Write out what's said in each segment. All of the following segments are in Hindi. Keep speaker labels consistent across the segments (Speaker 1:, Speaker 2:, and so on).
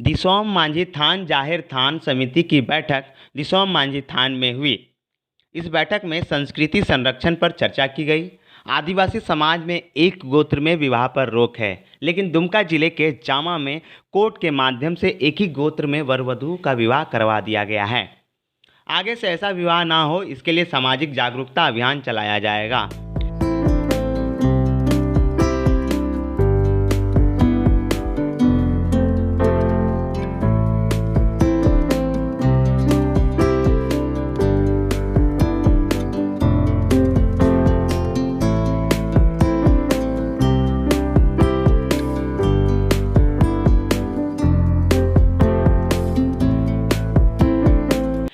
Speaker 1: दिसौम मांझी थान जाहिर थान समिति की बैठक दिसौम मांझी थान में हुई। इस बैठक में संस्कृति संरक्षण पर चर्चा की गई। आदिवासी समाज में एक गोत्र में विवाह पर रोक है, लेकिन दुमका जिले के जामा में कोर्ट के माध्यम से एक ही गोत्र में वर वधू का विवाह करवा दिया गया है। आगे से ऐसा विवाह ना हो, इसके लिए सामाजिक जागरूकता अभियान चलाया जाएगा।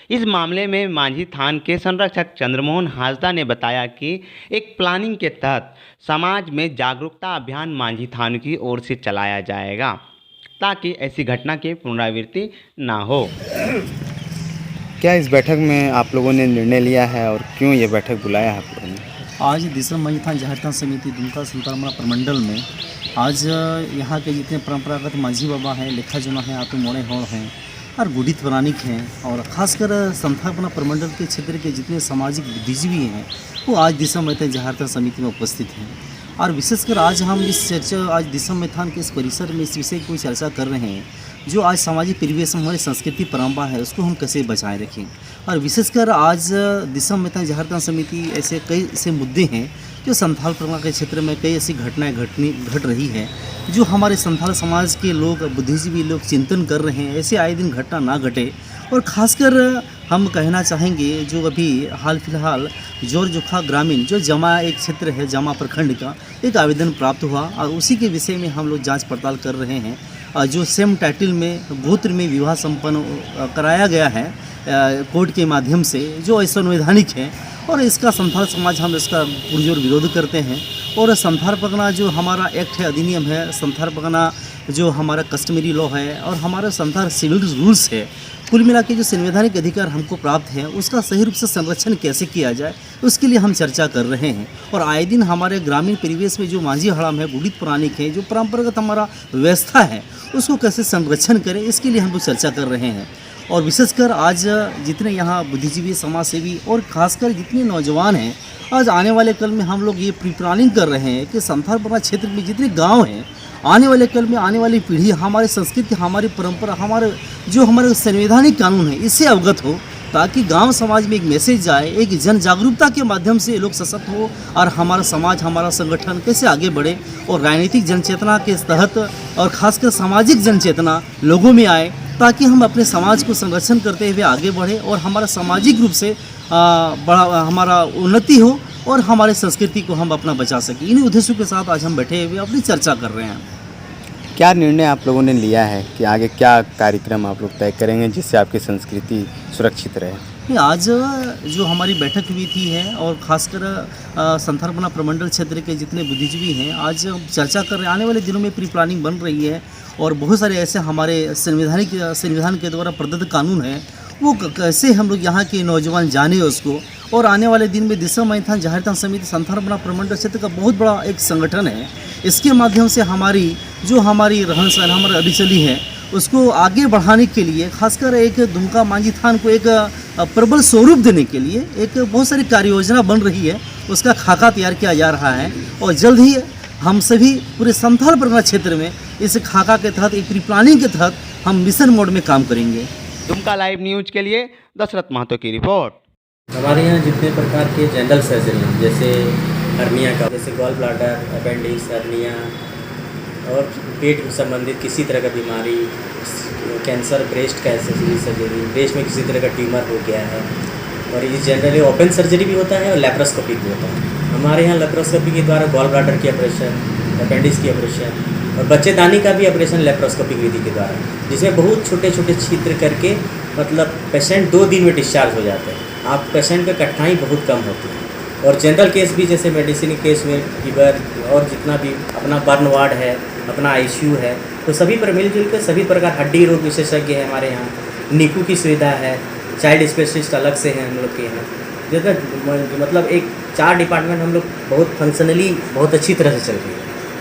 Speaker 1: इस मामले में मांझी थान के संरक्षक चंद्रमोहन हांसदा ने बताया कि एक प्लानिंग के तहत समाज में जागरूकता अभियान मांझी थान की ओर से चलाया जाएगा ताकि ऐसी घटना की पुनरावृत्ति ना हो।
Speaker 2: क्या इस बैठक में आप लोगों ने निर्णय लिया है और क्यों ये बैठक बुलाया है आप लोगों ने?
Speaker 3: आज दिसौम मांझी थान जाहिर थान समिति दुमका संतरमना प्रमंडल में आज यहाँ के जितने परंपरागत मांझी बाबा हैं, लेखा जुना हैं, आतु मोड़े होड़ हैं और गुडित पौराणिक हैं और ख़ासकर संथापना प्रमंडल के क्षेत्र के जितने सामाजिक बुद्धिजीवी हैं वो आज दिसौम मांझी थान जाहिर थान समिति में उपस्थित हैं। और विशेषकर आज हम इस चर्चा आज दिसौम मांझी थान के इस परिसर में इस विषय को चर्चा कर रहे हैं जो आज सामाजिक परिवेश में हमारी संस्कृति परंपरा है उसको हम कैसे बचाए रखें। और विशेषकर आज दिसौम मांझी थान जाहिर थान समिति ऐसे कई ऐसे मुद्दे हैं जो संथाल परगना के क्षेत्र में कई ऐसी घटनाएं घट रही है जो हमारे संथाल समाज के लोग बुद्धिजीवी लोग चिंतन कर रहे हैं ऐसे आए दिन घटना ना घटे। और ख़ासकर हम कहना चाहेंगे जो अभी हाल फिलहाल जोर जोखा ग्रामीण जो जमा एक क्षेत्र है जामा प्रखंड का एक आवेदन प्राप्त हुआ और उसी के विषय में हम लोग जांच पड़ताल कर रहे हैं। जो सेम टाइटल में गोत्र में विवाह संपन्न कराया गया है कोर्ट के माध्यम से जो असंवैधानिक है और इसका संथाल समाज हम इसका पुरजोर विरोध करते हैं। और संथाल परगना जो हमारा एक्ट है, अधिनियम है, संथाल परगना जो हमारा कस्टमरी लॉ है और हमारा संथाल सिविल रूल्स है, कुल मिला के जो संवैधानिक अधिकार हमको प्राप्त है उसका सही रूप से संरक्षण कैसे किया जाए उसके लिए हम चर्चा कर रहे हैं। और आए दिन हमारे ग्रामीण परिवेश में जो मांझी हड़ाम है, गुडित पौराणिक है, जो परंपरागत हमारा व्यवस्था है उसको कैसे संरक्षण करें इसके लिए हम लोग चर्चा कर रहे हैं। और विशेषकर आज जितने यहाँ बुद्धिजीवी समाज सेवी और खासकर जितने नौजवान हैं आज आने वाले कल में हम लोग ये प्री प्लानिंग कर रहे हैं कि संथाल परगना क्षेत्र में जितने गांव हैं आने वाले कल में आने वाली पीढ़ी हमारे संस्कृति, हमारी परंपरा, हमारे संवैधानिक कानून है इससे अवगत हो ताकि गांव समाज में एक मैसेज जाए, एक जन जागरूकता के माध्यम से लोग सशक्त हो और हमारा समाज, हमारा संगठन कैसे आगे बढ़े और राजनीतिक जनचेतना के तहत और खासकर सामाजिक जनचेतना लोगों में आए ताकि हम अपने समाज को संरक्षण करते हुए आगे बढ़े और हमारा सामाजिक रूप से बड़ा हमारा उन्नति हो और हमारे संस्कृति को हम अपना बचा सकें। इन उद्देश्यों के साथ आज हम बैठे हुए अपनी चर्चा कर रहे हैं।
Speaker 2: क्या निर्णय आप लोगों ने लिया है कि आगे क्या कार्यक्रम आप लोग तय करेंगे जिससे आपकी संस्कृति सुरक्षित रहे?
Speaker 3: आज जो हमारी बैठक हुई थी है और ख़ासकर संथाल परगना प्रमंडल क्षेत्र के जितने बुद्धिजीवी हैं आज चर्चा कर रहे हैं। आने वाले दिनों में प्री प्लानिंग बन रही है और बहुत सारे ऐसे हमारे संविधान के द्वारा प्रदत्त कानून है वो कैसे हम लोग यहाँ के नौजवान जाने उसको। और आने वाले दिन में दिसौम मांझी थान जाहिर थान समिति संथाल परगना प्रमंडल क्षेत्र का बहुत बड़ा एक संगठन है। इसके माध्यम से हमारी रहन सहन हमारी अभिचली है उसको आगे बढ़ाने के लिए खासकर एक दुमका मांझी थान को एक प्रबल स्वरूप देने के लिए एक बहुत सारी कार्य योजना बन रही है, उसका खाका तैयार किया जा रहा है और जल्द ही हम सभी पूरे संथाल परगना क्षेत्र में इस खाका के तहत एक प्री प्लानिंग के तहत हम मिशन मोड में काम करेंगे।
Speaker 1: दुमका लाइव न्यूज के लिए दशरथ महतो की रिपोर्ट।
Speaker 4: हमारे यहाँ जितने प्रकार के जनरल सर्जरी जैसे हर्निया का, जैसे गॉल ब्लाडर, अपेंडिक्स, हर्निया और पेट संबंधित किसी तरह का बीमारी, cancer, breast cancer surgery, breast में किसी तरह का ट्यूमर हो गया है और ये जनरली ओपन सर्जरी भी होता है और लेप्रोस्कोपी भी होता है। हमारे यहाँ लेप्रोस्कोपी के द्वारा गॉल ब्लाडर की ऑपरेशन, अपेंडिक्स की ऑपरेशन और बच्चेदानी का भी ऑपरेशन लेप्रोस्कोपिक विधि के द्वारा, जिसमें बहुत छोटे छोटे छिद्र करके मतलब पेशेंट 2 दिन में डिस्चार्ज हो जाते हैं। आप पेशेंट का कठिनाई बहुत कम होती है। और जनरल केस भी जैसे मेडिसिन केस में फीवर और जितना भी अपना बर्न वार्ड है, अपना आईसीयू है, तो सभी पर मिलजुल कर सभी प्रकार हड्डी रोग विशेषज्ञ है हमारे यहाँ, नीकू की सुविधा है, चाइल्ड स्पेशलिस्ट अलग से हैं हम लोग के यहाँ, जगह मतलब एक 4 डिपार्टमेंट हम लोग बहुत फंक्शनली बहुत अच्छी तरह से चल रही है।